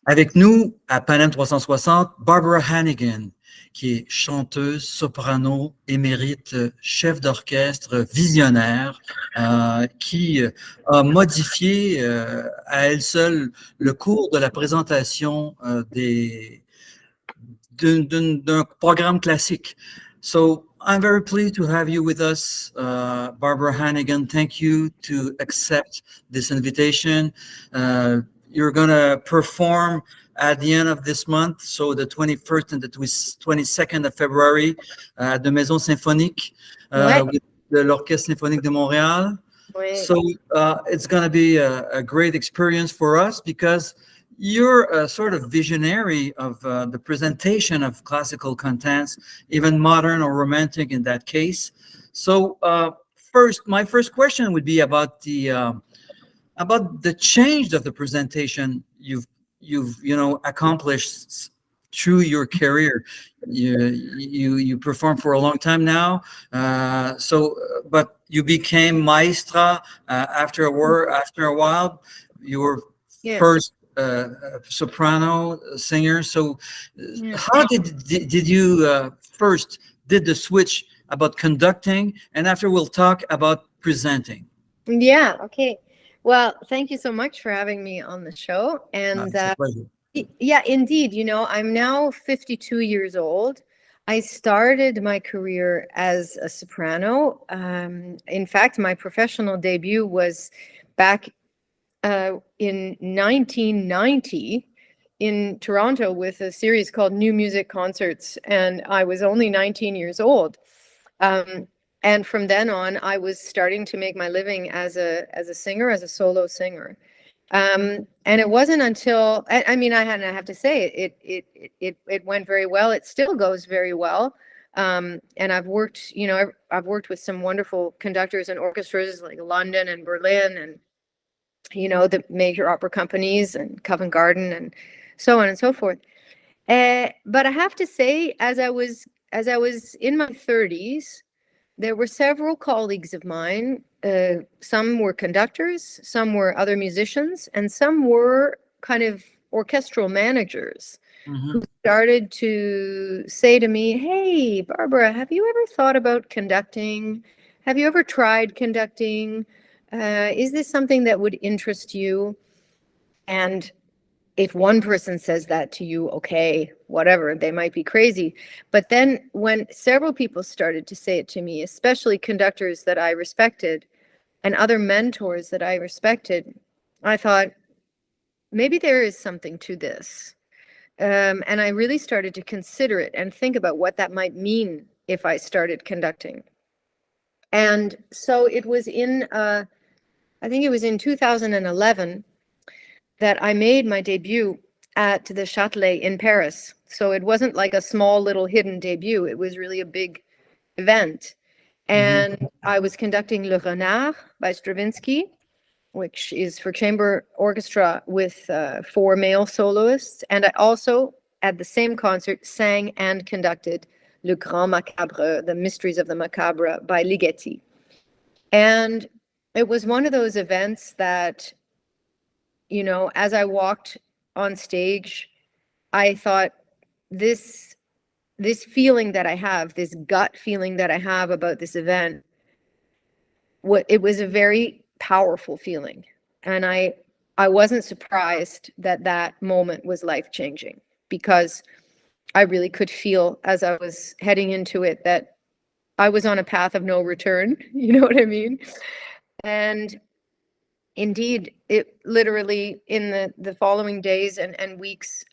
Avec nous, à Panem 360, Barbara Hannigan, qui est chanteuse, soprano, émérite, chef d'orchestre, visionnaire, qui a modifié à elle seule le cours de la présentation d'un programme classique. So I'm very pleased to have you with us, Barbara Hannigan. Thank you to accept this invitation. You're going to perform at the end of this month, so the 21st and the 22nd of February, at the Maison Symphonique with l'Orchestre Symphonique de Montréal. So it's going to be a great experience for us because you're a sort of visionary of the presentation of classical contents, even modern or romantic in that case. So my first question would be about the change of the presentation you've accomplished through your career. You performed for a long time now, but you became maestra after a while. You were first soprano singer. So how did you first did the switch about conducting, and after we'll talk about presenting? Yeah, okay. Well, thank you so much for having me on the show. And It's a pleasure. Yeah, indeed. I'm now 52 years old. I started my career as a soprano. In fact, my professional debut was back in 1990 in Toronto with a series called New Music Concerts, and I was only 19 years old. And from then on, I was starting to make my living as a singer, as a solo singer. And it wasn't until I have to say it went very well. It still goes very well. And I've worked with some wonderful conductors and orchestras like London and Berlin, and the major opera companies and Covent Garden and so on and so forth. But I have to say, as I was in my 30s, there were several colleagues of mine. Some were conductors, some were other musicians, and some were kind of orchestral managers who started to say to me, "Hey, Barbara, have you ever thought about conducting? Have you ever tried conducting? Is this something that would interest you?" And if one person says that to you, okay, whatever, they might be crazy. But then when several people started to say it to me, especially conductors that I respected and other mentors that I respected, I thought, maybe there is something to this. And I really started to consider it and think about what that might mean if I started conducting. And so it was I think it was in 2011, that I made my debut at the Châtelet in Paris. So it wasn't like a small little hidden debut. It was really a big event. And I was conducting Le Renard by Stravinsky, which is for chamber orchestra with 4 male soloists. And I also, at the same concert, sang and conducted Le Grand Macabre, The Mysteries of the Macabre by Ligeti. And it was one of those events that, as I walked on stage, I thought this feeling that I have, this gut feeling that I have about this event, it was a very powerful feeling. And I wasn't surprised that moment was life-changing, because I really could feel, as I was heading into it, that I was on a path of no return. You know what I mean? And indeed, it literally, in the following days and weeks,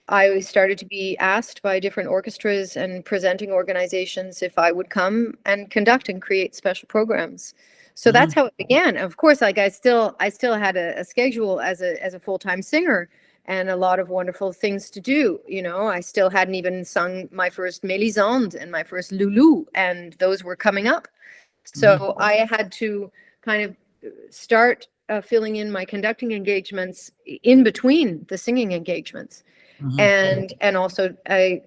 I started to be asked by different orchestras and presenting organizations if I would come and conduct and create special programs. So that's how it began. Of course, like I still had a schedule as a full-time singer and a lot of wonderful things to do. I still hadn't even sung my first Mélisande and my first Loulou, and those were coming up. So I had to kind of start filling in my conducting engagements in between the singing engagements. And also I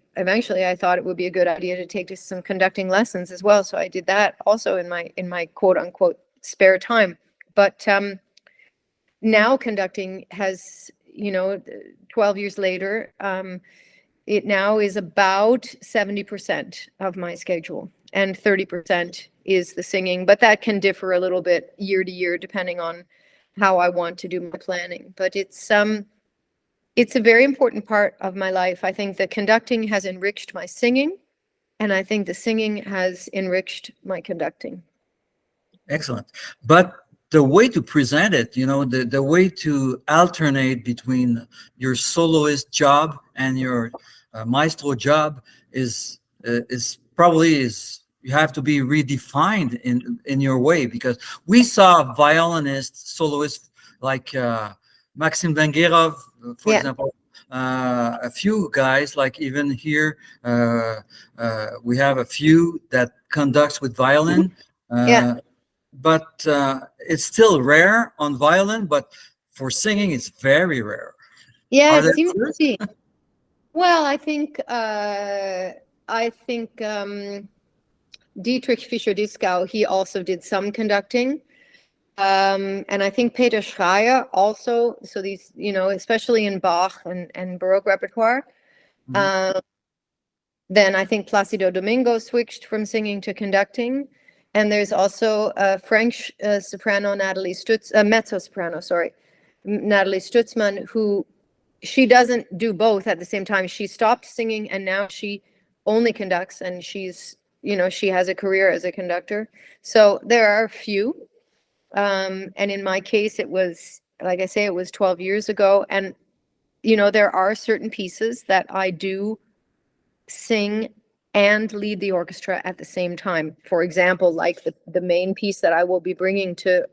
thought it would be a good idea to take some conducting lessons as well. So I did that also in my quote unquote spare time. But now conducting has, 12 years later, it now is about 70% of my schedule, and 30% is the singing, but that can differ a little bit year to year depending on how I want to do my planning. But it's a very important part of my life. I think the conducting has enriched my singing, and I think the singing has enriched my conducting. Excellent. But the way to present it, the way to alternate between your soloist job and your maestro job is probably you have to be redefined in your way, because we saw violinists, soloists like Maxim Vengerov, for example, a few guys, like even here, we have a few that conducts with violin. But it's still rare on violin, but for singing, it's very rare. Yeah, it seems to be. Well, I think Dietrich Fischer-Dieskau, he also did some conducting. And I think Peter Schreier also, so these, especially in Bach and Baroque repertoire. Then I think Placido Domingo switched from singing to conducting. And there's also a French soprano, mezzo-soprano, Natalie Stutzman, who she doesn't do both at the same time. She stopped singing and now she only conducts, and she has a career as a conductor. So there are a few. And in my case, it was, like I say, it was 12 years ago. And, there are certain pieces that I do sing and lead the orchestra at the same time. For example, like the main piece that I will be bringing to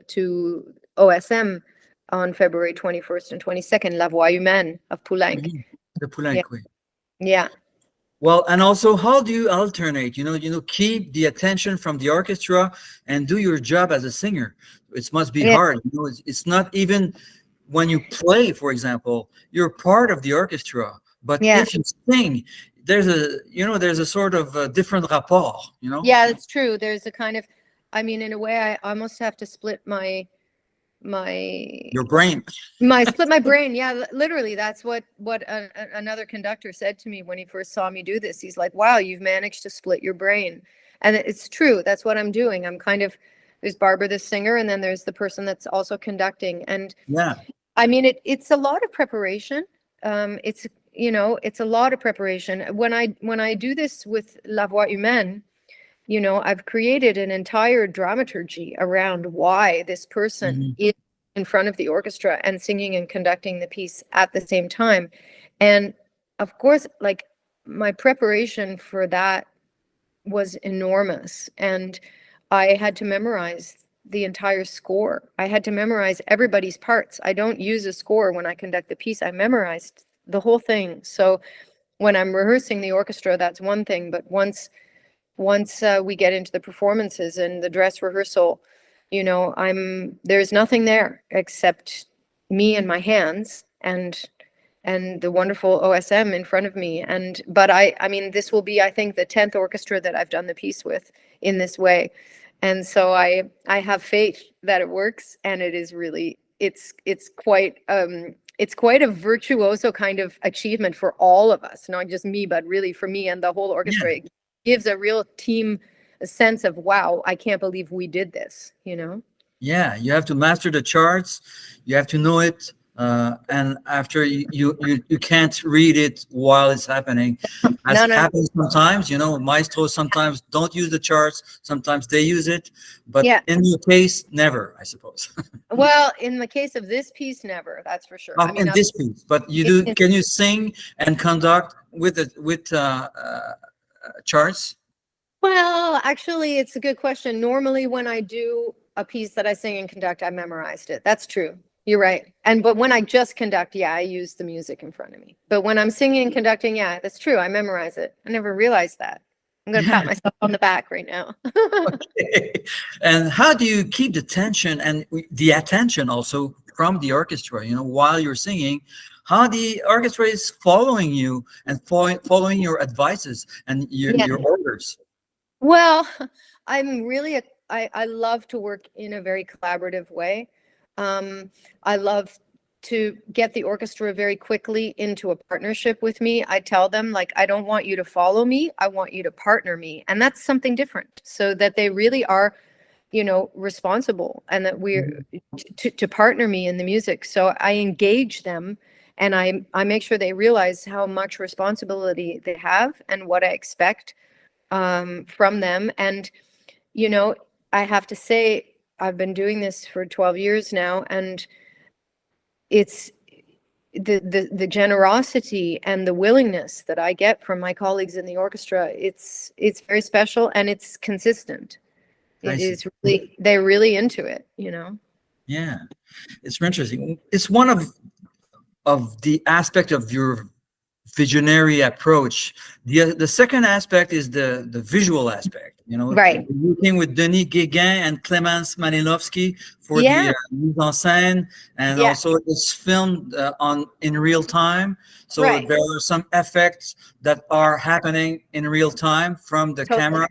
OSM on February 21st and 22nd, La Voix Humaine of Poulenc. The Poulenc, oui. Yeah. Well, and also, how do you alternate? Keep the attention from the orchestra and do your job as a singer. It must be hard. It's not even when you play, for example, you're part of the orchestra. But if you sing, there's a sort of a different rapport, Yeah, it's true. There's a kind of, in a way, I almost have to split your brain. Split my brain. Yeah, literally. That's what another conductor said to me when he first saw me do this. He's like, wow, you've managed to split your brain. And it's true. That's what I'm doing. I'm kind of, there's Barbara, the singer, and then there's the person that's also conducting. And it's a lot of preparation. It's a lot of preparation. When I do this with La Voix Humaine, I've created an entire dramaturgy around why this person is in front of the orchestra and singing and conducting the piece at the same time. And of course, like, my preparation for that was enormous. And I had to memorize the entire score. I had to memorize everybody's parts. I don't use a score when I conduct the piece. I memorized the whole thing. So when I'm rehearsing the orchestra, that's one thing. But once we get into the performances and the dress rehearsal, there's nothing there except me and my hands and the wonderful OSM in front of me. But this will be, I think, the 10th orchestra that I've done the piece with in this way. And so I have faith that it works, and it is really, it's quite a virtuoso kind of achievement for all of us, not just me, but really for me and the whole orchestra. It gives a real team a sense of, wow, I can't believe we did this, Yeah, you have to master the charts. You have to know it. And after you can't read it while it's happening. As it happens sometimes, maestros sometimes don't use the charts. Sometimes they use it. But in your case, never, I suppose. Well, in the case of this piece, never. That's for sure. In this piece, but you do. Can you sing and conduct with charts? Well, actually, it's a good question. Normally, when I do a piece that I sing and conduct, I memorized it. That's true. You're right. But when I just conduct, I use the music in front of me. But when I'm singing and conducting, that's true. I memorize it. I never realized that. I'm going to pat myself on the back right now. Okay. And how do you keep the tension and the attention also from the orchestra, while you're singing, how the orchestra is following you and following your advices and your orders? Well, I'm really, I love to work in a very collaborative way. I love to get the orchestra very quickly into a partnership with me, I tell them, like, I don't want you to follow me, I want you to partner me. And that's something different, so that they really are, you know, responsible, and that we're to partner me in the music. So I engage them, and I make sure they realize how much responsibility they have and what I expect from them. And, you know, I have to say, I've been doing this for 12 years now, and it's the generosity and the willingness that I get from my colleagues in the orchestra. It's very special, and it's consistent. It is really, they're really into it, you know? Yeah, it's interesting. It's one of the aspect of your visionary approach. The second aspect is the visual aspect. You know, Right. working with Denis Guéguin and Clémence Malilowski for Yeah. the mise en scène, and Yeah. also it's filmed in real time. So Right. there are some effects that are happening in real time from the Totally. camera.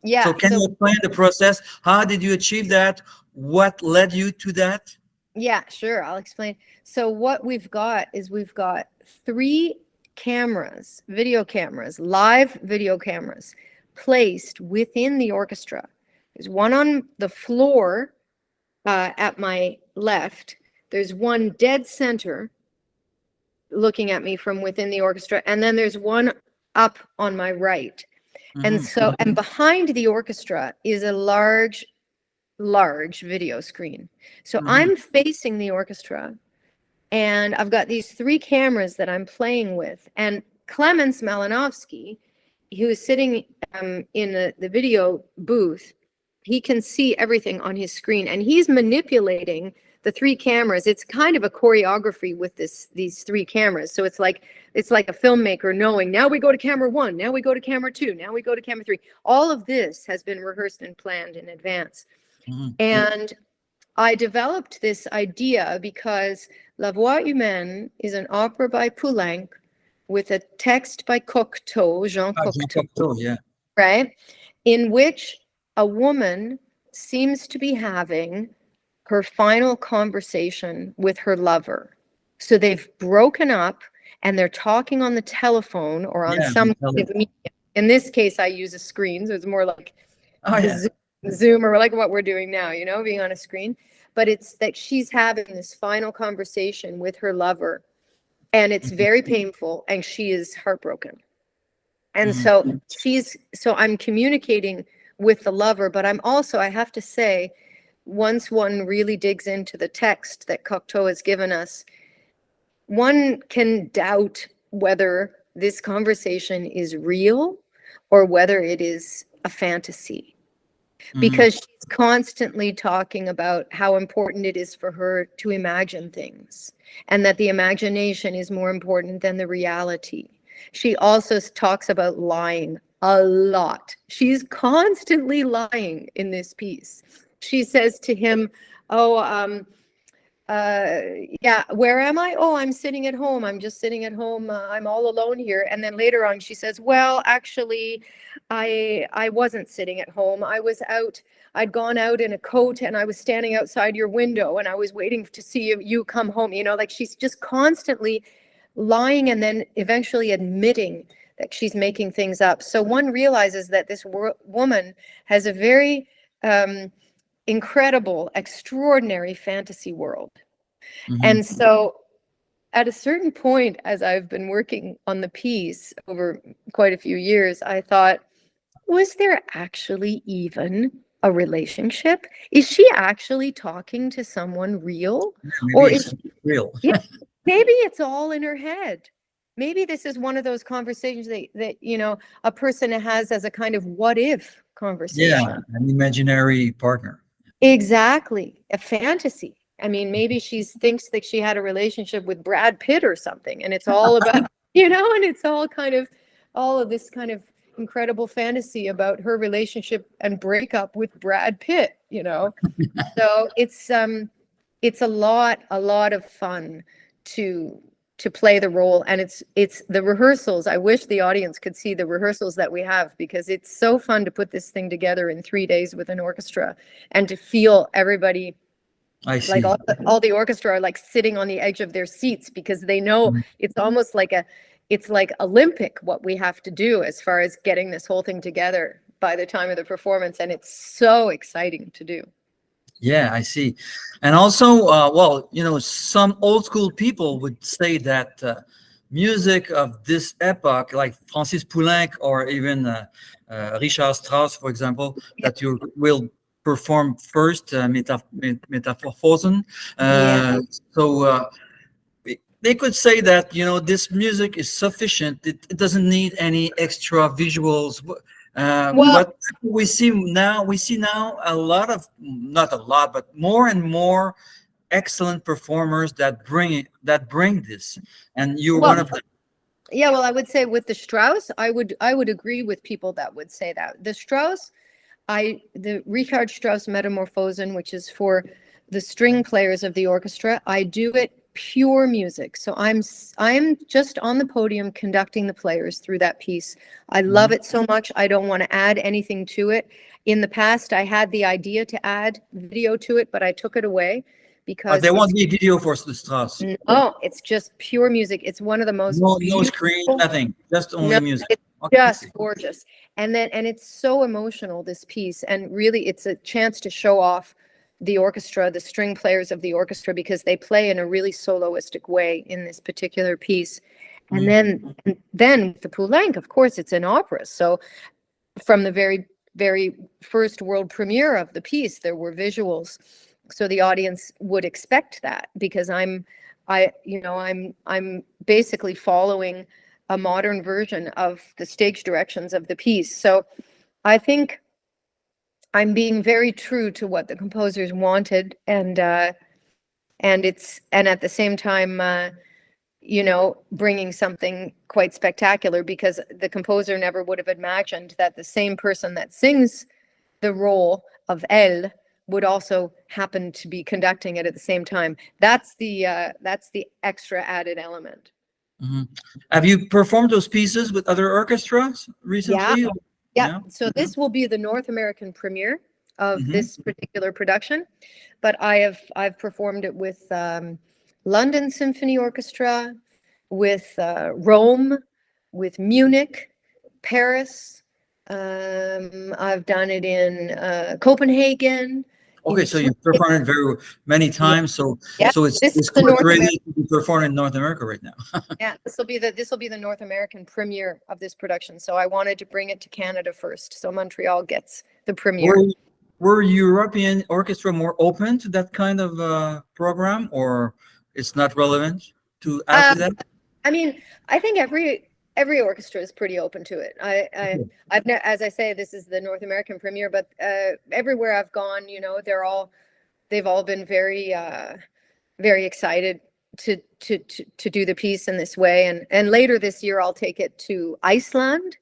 Yeah. So can you explain the process? How did you achieve that? What led you to that? Yeah, sure. I'll explain. So what we've got is we've got 3 cameras, video cameras, live video cameras placed within the orchestra. There's one on the floor at my left. There's one dead center looking at me from within the orchestra. And then there's one up on my right. And so, and behind the orchestra is a large video screen. So I'm facing the orchestra, and I've got these 3 cameras that I'm playing with. And Clemens Malinowski, who is sitting in the video booth, he can see everything on his screen, and he's manipulating the 3 cameras. It's kind of a choreography with these 3 cameras. So it's like a filmmaker knowing, now we go to camera 1, now we go to camera 2, now we go to camera 3. All of this has been rehearsed and planned in advance. And I developed this idea because La Voix Humaine is an opera by Poulenc with a text by Cocteau, Jean Cocteau, yeah. right? In which a woman seems to be having her final conversation with her lover. So they've broken up and they're talking on the telephone or on some kind of medium. In this case, I use a screen, so it's more like Zoom or like what we're doing now, you know, being on a screen. But it's that she's having this final conversation with her lover, and it's very painful, and she is heartbroken. And so I'm communicating with the lover, but I'm also, I have to say, once one really digs into the text that Cocteau has given us, one can doubt whether this conversation is real or whether it is a fantasy. Because she's constantly talking about how important it is for her to imagine things, and that the imagination is more important than the reality. She also talks about lying a lot. She's constantly lying in this piece. She says to him, yeah, where am I? Oh, I'm sitting at home. I'm just sitting at home. I'm all alone here. And then later on, she says, well, actually, I wasn't sitting at home. I was out. I'd gone out in a coat, and I was standing outside your window, and I was waiting to see you come home. You know, like she's just constantly lying, and then eventually admitting that she's making things up. So one realizes that this woman has a very incredible, extraordinary fantasy world. And so at a certain point, as I've been working on the piece over quite a few years, I thought, was there actually even a relationship? Is she actually talking to someone real? Maybe or is she real? Yeah, maybe it's all in her head. Maybe this is one of those conversations that you know, a person has as a kind of what if conversation. Yeah, an imaginary partner. Exactly, a fantasy. I mean, maybe she thinks that she had a relationship with Brad Pitt or something, and it's all about, you know, and it's all of this kind of incredible fantasy about her relationship and breakup with Brad Pitt, you know. So it's a lot of fun to play the role, and it's the rehearsals. I wish the audience could see the rehearsals that we have, because it's so fun to put this thing together in 3 days with an orchestra and to feel everybody I Like see. all the orchestra are like sitting on the edge of their seats because they know it's almost like it's like Olympic what we have to do as far as getting this whole thing together by the time of the performance, and it's so exciting to do. Yeah, I see. And also, well, some old school people would say that music of this epoch, like Francis Poulenc or even Richard Strauss, for example, Yeah. that you will perform first, Metamorphosen. Yeah. So they could say that this music is sufficient. It doesn't need any extra visuals. Well, But we see now a lot of, not a lot, but more and more excellent performers that bring this, and you're one well, of them. yeah, well, I would say with the Strauss, I would agree with people that would say that. The Strauss, the Richard Strauss Metamorphosen, which is for the string players of the orchestra, I do it pure music. So I'm just on the podium conducting the players through that piece. I love Mhm. it so much. I don't want to add anything to it. In the past, I had the idea to add video to it, but I took it away because There it's won't be a video for the Strauss. no, it's just pure music. It's one of the most No screen, beautiful. nothing, just No, only music. it's Okay. just gorgeous. And it's so emotional, this piece. And really it's a chance to show off the orchestra, the string players of the orchestra, because they play in a really soloistic way in this particular piece. And Mhm. then with the Poulenc, of course, it's an opera. So from the very first world premiere of the piece, there were visuals. So the audience would expect that because I'm basically following a modern version of the stage directions of the piece. So I think I'm being very true to what the composers wanted, and at the same time, bringing something quite spectacular, because the composer never would have imagined that the same person that sings the role of Elle would also happen to be conducting it at the same time. That's the extra added element. Mhm. Have you performed those pieces with other orchestras Yeah, recently? yeah. Yeah. So this will be the North American premiere of Hmm. this particular production, but I've performed it with London Symphony Orchestra, with Rome, with Munich, Paris. I've done it in Copenhagen, Okay, in so Sweden. you've performed it very many Yeah, times. So yeah. so it's This is it's the quite North American. ready to be performed in North America right now. Yeah, this will be the North American premiere of this production. So I wanted to bring it to Canada first, so Montreal gets the Were premiere. were European orchestra more open to that kind of program, or it's not relevant to add Uh, to that? I mean, I think every orchestra is pretty open to it. As I say, this is the North American premiere, but everywhere I've gone, they've all been very excited to do the piece in this way. And later this year, I'll take it to Iceland,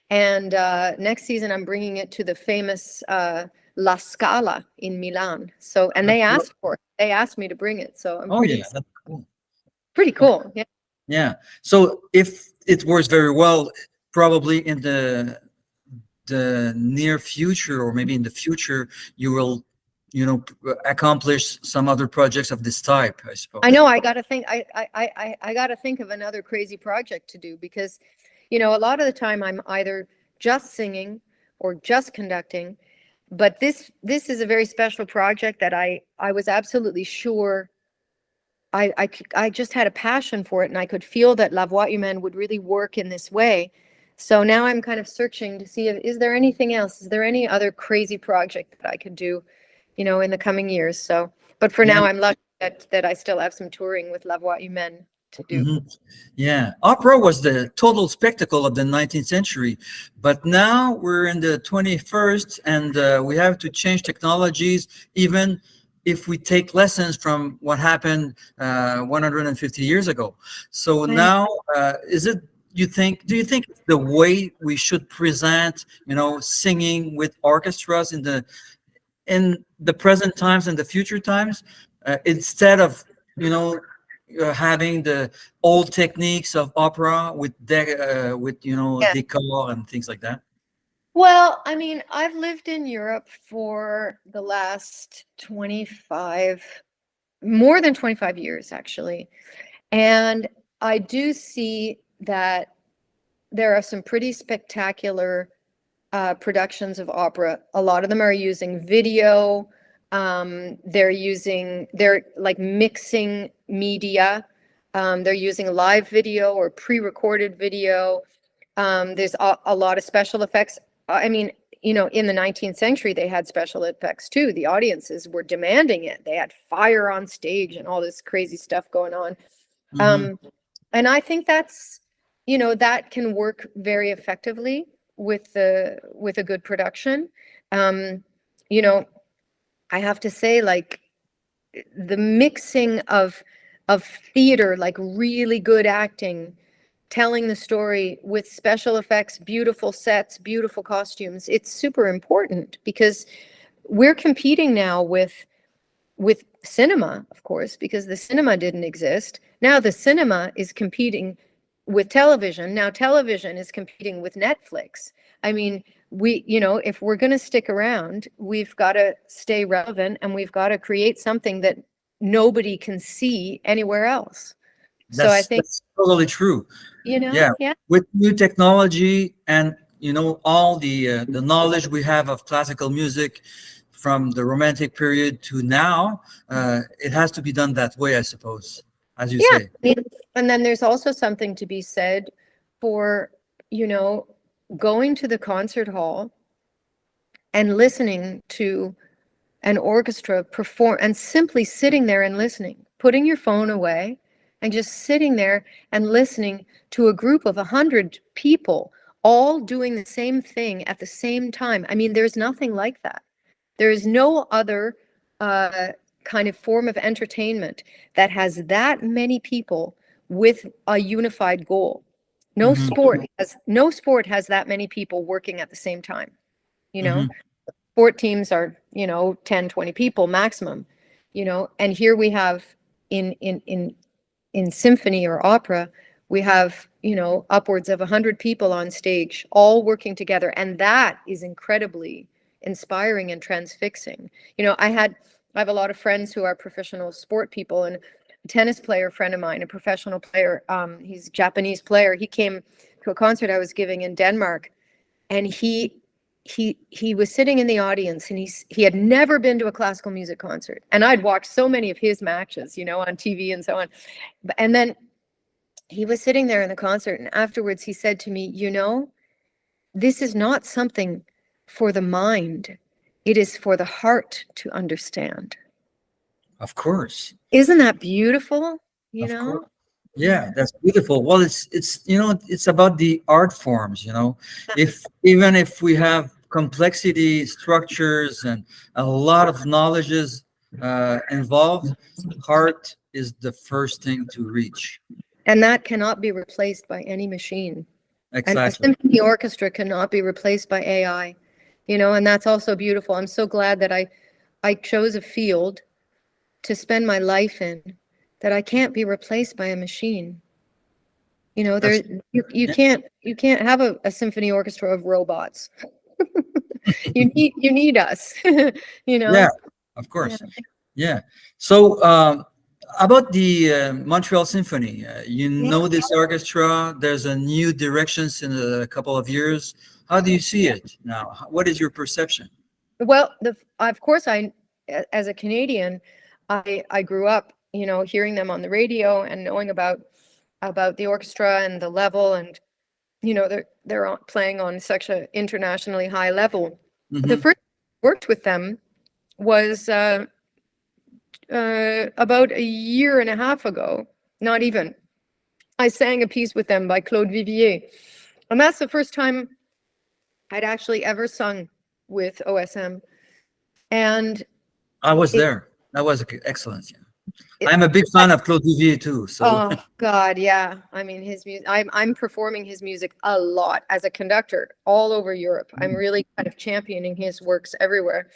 and next season I'm bringing it to the famous La Scala in Milan. So, and they asked for it. They asked me to bring it, so I'm Oh pretty yeah, excited. that's cool. Pretty Of cool. Yeah. Yeah. So if it works very well, probably in the near future, or maybe in the future, you will, accomplish some other projects of this type, I I suppose. know. I gotta think of another crazy project to do, because, a lot of the time I'm either just singing or just conducting, but this is a very special project that I was absolutely sure I just had a passion for it, and I could feel that La Voix Humaine would really work in this way. So now I'm kind of searching to see if is there anything else? Is there any other crazy project that I could do, in the coming years? So, but for Yeah. now, I'm lucky that I still have some touring with La Voix Humaine to do. Hmm. Yeah. Opera was the total spectacle of the 19th century, but now we're in the 21st, and we have to change technologies, even if we take lessons from what happened 150 years ago. So I now, do you think the way we should present, singing with orchestras in the present times and the future times, instead of you know having the old techniques of opera with Yeah. decor and things like that. Well, I've lived in Europe for the last 25 more than 25 years, actually. And I do see that there are some pretty spectacular productions of opera. A lot of them are using video. They're like mixing media. They're using live video or pre-recorded video. There's a lot of special effects. I mean, you know, in the 19th century, they had special effects too. The audiences were demanding it. They had fire on stage and all this crazy stuff going on. And I think that's, you know, that can work very effectively with a good production. You know, I have to say, like, the mixing of theater, like really good acting, telling the story with special effects, beautiful sets, beautiful costumes, it's super important because we're competing now with cinema, of course, because the cinema didn't exist. Now the cinema is competing with television. Now television is competing with Netflix. I mean, you know, if we're going to stick around, we've got to stay relevant, and we've got to create something that nobody can see anywhere else. So I think That's totally true. You know, Yeah, yeah. with new technology and, you know, all the knowledge we have of classical music from the Romantic period to now, it has to be done that way, I suppose, as you say. And then there's also something to be said for, you know, going to the concert hall and listening to an orchestra perform, and simply sitting there and listening, putting your phone away and just sitting there and listening to a group of 100 people all doing the same thing at the same time. I mean, there's nothing like that. There is no other kind of form of entertainment that has that many people with a unified goal. No sport has that many people working at the same time. You know, sport teams are, you know, 10, 20 people maximum, you know, and here we have in symphony or opera, we have, you know, upwards of 100 people on stage all working together, and that is incredibly inspiring and transfixing. You know, I have a lot of friends who are professional sport people, and a tennis player friend of mine, a professional player, he's a Japanese player. He came to a concert I was giving in Denmark, and he was sitting in the audience, and he had never been to a classical music concert, and I'd watched so many of his matches, you know, on TV and so on. And then he was sitting there in the concert, and afterwards he said to me, you know, this is not something for the mind, it is for the heart to understand. Of course. Isn't that beautiful? You Of know? course. Yeah, that's beautiful. Well, it's you know, it's about the art forms, you know. Even if we have complexity, structures, and a lot of knowledges involved, heart is the first thing to reach. And that cannot be replaced by any machine. And a Exactly. symphony orchestra cannot be replaced by AI, you know, and that's also beautiful. I'm so glad that I chose a field to spend my life in that I can't be replaced by a machine. You know, That's, you yeah. can't have a symphony orchestra of robots. You need us, you know. Yeah, of course. Yeah. So about the Montreal Symphony, you know this orchestra. There's a new directions in a couple of years. How do you see it now? What is your perception? Well, of course, as a Canadian, I grew up, you know, hearing them on the radio and knowing about the orchestra and the level, and you know, they're playing on such an internationally high level. The first I worked with them was about a year and a half ago, not even. I sang a piece with them by Claude Vivier, and that's the first time I'd actually ever sung with OSM. And I was there. That was excellent. Yeah. I'm a big fan of Claude Vivier too. So oh God, yeah. I mean, his music. I'm performing his music a lot as a conductor all over Europe. I'm really kind of championing his works everywhere,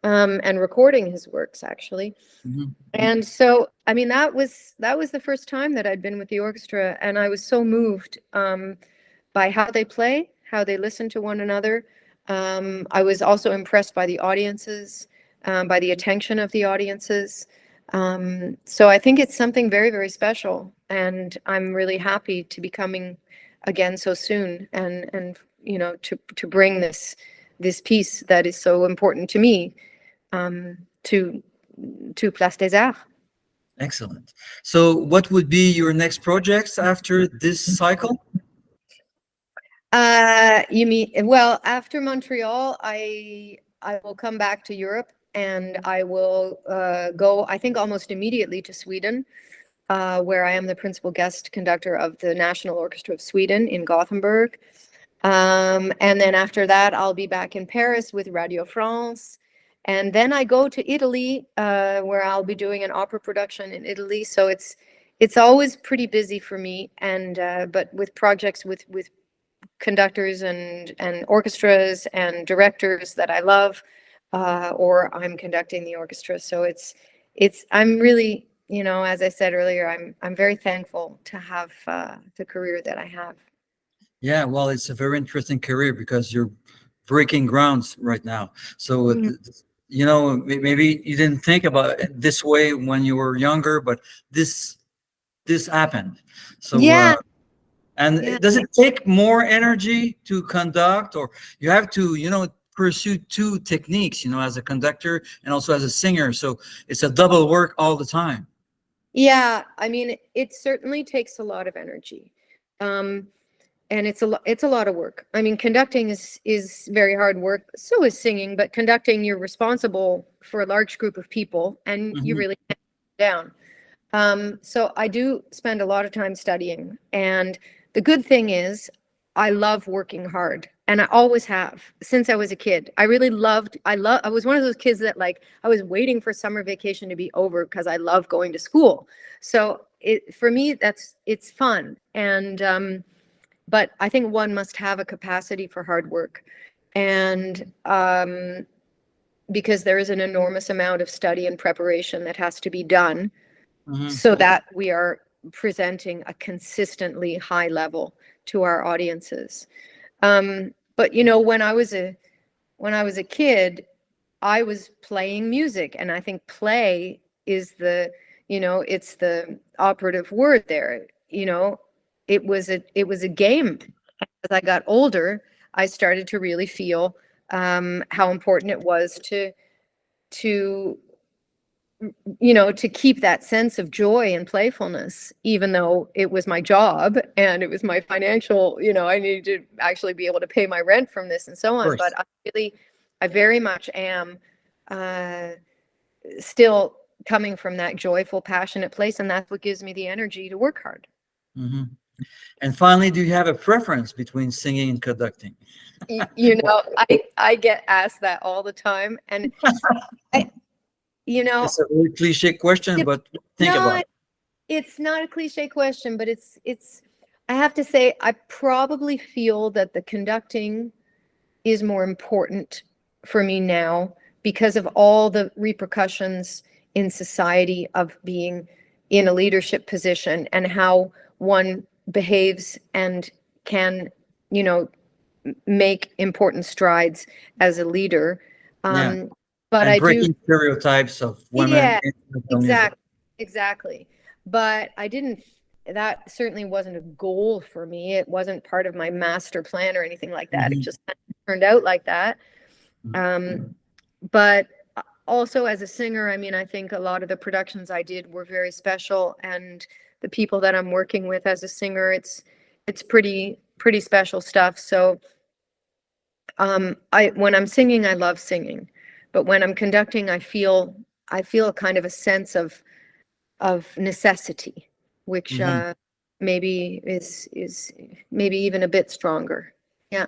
and recording his works actually. And so, I mean, that was the first time that I'd been with the orchestra, and I was so moved by how they play, how they listen to one another. I was also impressed by the audiences, by the attention of the audiences. So I think it's something very, very special, and I'm really happy to be coming again so soon, and to bring this piece that is so important to me, to Place des Arts. Excellent. So what would be your next projects after this cycle? You mean, well, after Montreal, I will come back to Europe, and I will go, I think, almost immediately to Sweden, where I am the principal guest conductor of the National Orchestra of Sweden in Gothenburg. And then after that, I'll be back in Paris with Radio France. And then I go to Italy, where I'll be doing an opera production in Italy. So it's always pretty busy for me, and but with projects with conductors and orchestras and directors that I love, or I'm conducting the orchestra. So I'm really, as I said earlier, I'm very thankful to have the career that I have. Yeah, well, it's a very interesting career because you're breaking grounds right now. So, maybe you didn't think about it this way when you were younger, but this happened. So, Yeah. and does it take more energy to conduct, or you have to, pursue two techniques, as a conductor and also as a singer? So it's a double work all the time. Yeah, I mean, it certainly takes a lot of energy. And it's a lot of work. I mean, conducting is very hard work. So is singing, but conducting, you're responsible for a large group of people, and you really can't down. So I do spend a lot of time studying, and the good thing is I love working hard, and I always have since I was a kid. I was one of those kids that, like, I was waiting for summer vacation to be over because I love going to school. So for me, it's fun. And but I think one must have a capacity for hard work, and because there is an enormous amount of study and preparation that has to be done, so that we are presenting a consistently high level to our audiences. But when I was a kid, I was playing music, and I think play is it's the operative word there. It was a game. As I got older, I started to really feel how important it was to keep that sense of joy and playfulness, even though it was my job and it was my financial, I needed to actually be able to pay my rent from this and so on. But I very much am still coming from that joyful, passionate place, and that's what gives me the energy to work hard. And finally, do you have a preference between singing and conducting? I get asked that all the time, and it's a very cliche question, but think about it. It's not a cliche question, but it's I have to say, I probably feel that the conducting is more important for me now because of all the repercussions in society of being in a leadership position and how one behaves and can, make important strides as a leader. But and breaking stereotypes of women. Yeah, exactly. But that certainly wasn't a goal for me. It wasn't part of my master plan or anything like that. It just turned out like that. But also as a singer, I mean, I think a lot of the productions I did were very special, and the people that I'm working with as a singer, it's pretty special stuff. So when I'm singing, I love singing. But when I'm conducting, I feel kind of a sense of necessity, which maybe is maybe even a bit stronger. Yeah.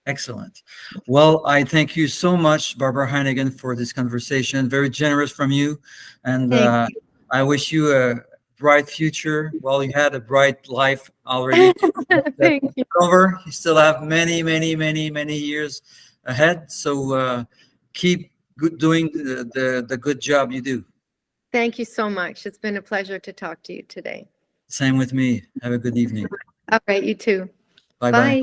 Excellent. Well, I thank you so much, Barbara Hannigan, for this conversation. Very generous from you, and I wish you a bright future. Well, you had a bright life already. Thank you. Over. You still have many, many, many, many years ahead. So keep doing the good job you do. Thank you so much. It's been a pleasure to talk to you today. Same with me. Have a good evening. All right, you too. Bye-bye.